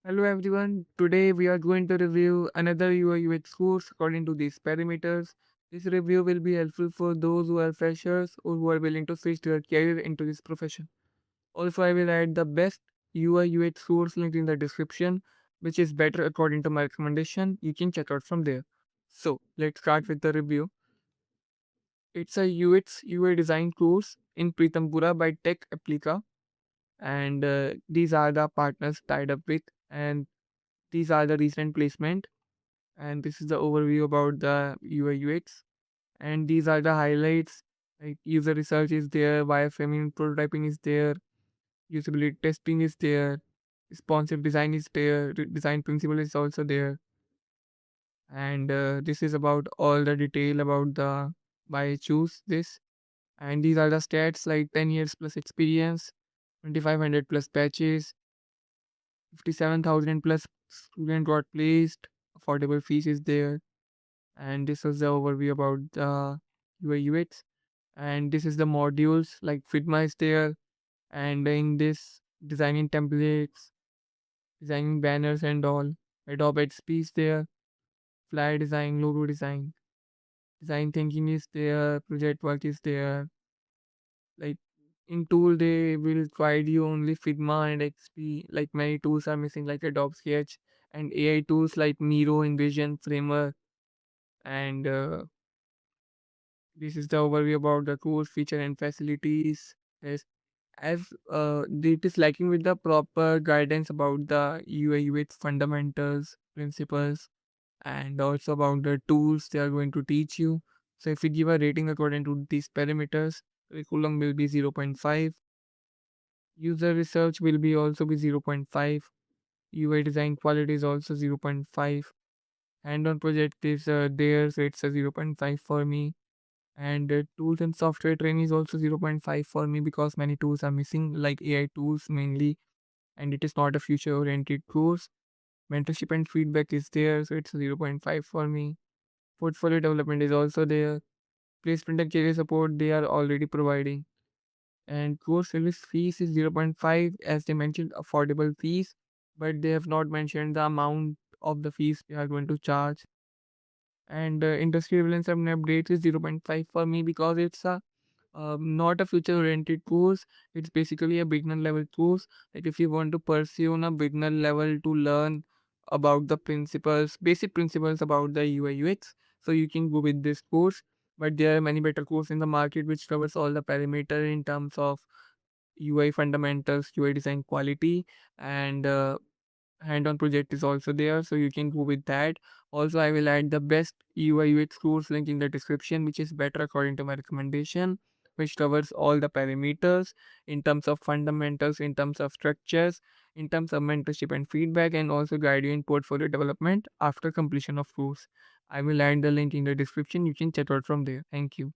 Hello everyone. Today we are going to review another UI UX course according to these parameters. This review will be helpful for those who are freshers or who are willing to switch their career into this profession. Also, I will add the best UI UX course link in the description, which is better according to my recommendation. You can check out from there. So let's start with the review. It's a UX UI design course in Pritampura by Tech Explica, and these are the partners tied up with, and these are the recent placement, and this is the overview about the UI UX, and these are the highlights. Like user research is there, wireframing prototyping is there, usability testing is there, responsive design is there, design principle is also there, and this is about all the detail about the why I choose this. And these are the stats like 10 years plus experience, 2500 plus batches, 57,000 plus student got placed, affordable fees is there, and this is the overview about the UI UX. And this is the modules like Figma is there, and in this designing templates, designing banners and all. Adobe XP is there, flyer design, logo design, design thinking is there, project work is there. Like in tool they will provide you only Figma and XP. Like many tools are missing like Adobe Sketch and AI tools like Miro, InVision, Framer, and this is the overview about the course feature and facilities. Yes, as it is lacking with the proper guidance about the UI UX fundamentals, principles, and also about the tools they are going to teach you. So if we give a rating according to these parameters, curriculum will be 0.5, user research will be also be 0.5, UI design quality is also 0.5, hand-on project is there, so it's a 0.5 for me. And tools and software training is also 0.5 for me because many tools are missing, like AI tools mainly, and it is not a future oriented course. Mentorship and feedback is there, so it's a 0.5 for me. Portfolio development is also there. Placement and career support they are already providing. And course service fees is 0.5, as they mentioned affordable fees, but they have not mentioned the amount of the fees they are going to charge. And industry relevance and updates is 0.5 for me because it's a not a future oriented course. It's basically a beginner level course. Like if you want to pursue on a beginner level to learn about the principles, basic principles about the UI UX, so you can go with this course. But there are many better courses in the market which covers all the parameter in terms of UI fundamentals, UI design quality, and hand-on project is also there, so you can go with that. Also, I will add the best UI UX course link in the description, which is better according to my recommendation, which covers all the parameters in terms of fundamentals, in terms of structures, in terms of mentorship and feedback, and also guide you in portfolio development after completion of course. I will add the link in the description. You can check out from there. Thank you.